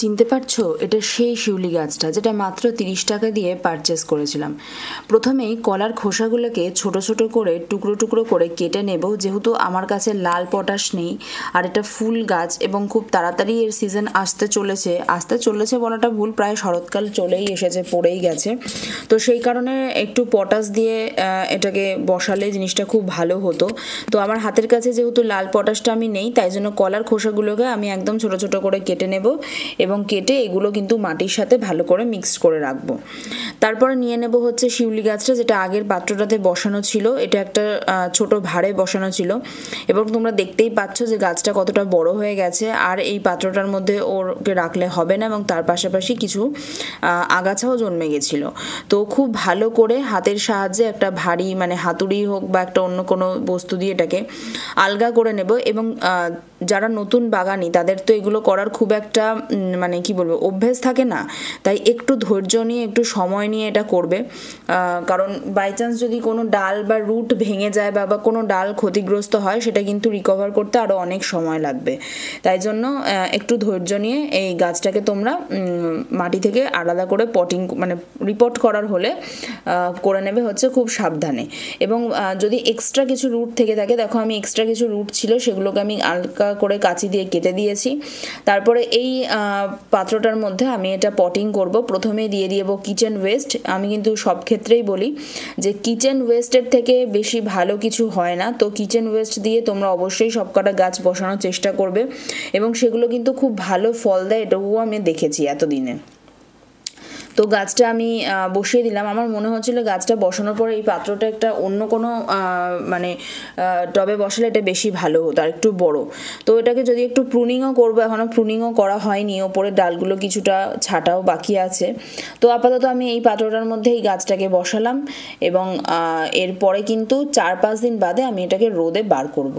চিনতে পারছো, এটা সেই শিউলি গাছটা যেটা মাত্র 30 টাকা দিয়ে পারচেস করেছিলাম। প্রথমেই কলার খোসাগুলোকে ছোট ছোট করে টুকরো টুকরো করে কেটে নেব, যেহেতু আমার কাছে লাল পটাশ নেই আর এটা ফুল গাছ এবং খুব তাড়াতাড়ি এর সিজন আসতে চলেছে বলাটা ভুল, প্রায় শরৎকাল চলেই এসেছে, পড়েই গেছে। তো সেই কারণে একটু পটাশ দিয়ে এটাকে বসালে জিনিসটা খুব ভালো হতো। তো আমার হাতের কাছে যেহেতু লাল পটাশটা আমি নেই, তাই জন্য কলার খোসাগুলোকে আমি একদম ছোট ছোট করে কেটে নেব এবং কেটে এগুলো কিন্তু মাটির সাথে ভালো করে মিক্সড করে রাখবো। তারপরে নিয়ে নেব হচ্ছে শিউলি গাছটা, যেটা আগের পাত্রটাতে বসানো ছিল। এটা একটা ছোট ভাড়ে বসানো ছিল এবং তোমরা দেখতেই পাচ্ছ যে গাছটা কতটা বড় হয়ে গেছে। আর এই পাত্রটার মধ্যে ওরকে রাখলে হবে না এবং তার পাশাপাশি কিছু আগাছাও জন্মে গেছিল। তো খুব ভালো করে হাতের সাহায্যে একটা ভারী মানে হাতুড়ি হোক বা একটা অন্য কোনো বস্তু দিয়ে এটাকে আলগা করে নেব। এবং যারা নতুন বাগানি তাদের তো এগুলো করার খুব একটা মানে কি বলবো অভ্যেস থাকে না, তাই একটু ধৈর্য নিয়ে একটু সময় নিয়ে এটা করবে। কারণ বাই চান্স যদি কোনো ডাল বা রুট ভেঙে যায় বা কোনো ডাল ক্ষতিগ্রস্ত হয়, সেটা কিন্তু রিকভার করতে আরও অনেক সময় লাগবে। তাই জন্য একটু ধৈর্য নিয়ে এই গাছটাকে তোমরা মাটি থেকে আলাদা করে পটিং মানে রিপোর্ট করার হলে করে নেবে হচ্ছে খুব সাবধানে। এবং যদি এক্সট্রা কিছু রুট থেকে থাকে, দেখো আমি এক্সট্রা কিছু রুট ছিল সেগুলোকে আমি হালকা করে কাঁচি দিয়ে কেটে দিয়েছি। তারপরে এই পাত্রটার মধ্যে আমি এটা পটিং করব। প্রথমে দিয়ে দেবো কিচেন ওয়েস্ট। আমি কিন্তু সব ক্ষেত্রেই বলি যে কিচেন ওয়েস্টের থেকে বেশি ভালো কিছু হয় না। তো কিচেন ওয়েস্ট দিয়ে তোমরা অবশ্যই সবকটা গাছ বসানোর চেষ্টা করবে এবং সেগুলো কিন্তু খুব ভালো ফল দেয়, এটাও আমি দেখেছি এতদিনে। তো গাছটা আমি বসিয়ে দিলাম। আমার মনে হচ্ছিলো গাছটা বসানোর পরে এই পাত্রটা একটা অন্য কোনো মানে টবে বসালে এটা বেশি ভালো হতো, আর একটু বড়। তো এটাকে যদি একটু প্রুনিংও করবো, এখনও প্রুনিংও করা হয়নি, ওপরের ডালগুলো কিছুটা ছাটাও বাকি আছে। তো আপাতত আমি এই পাত্রটার মধ্যে এই গাছটাকে বসালাম এবং এরপরে কিন্তু 4-5 দিন বাদে আমি এটাকে রোদে বার করব।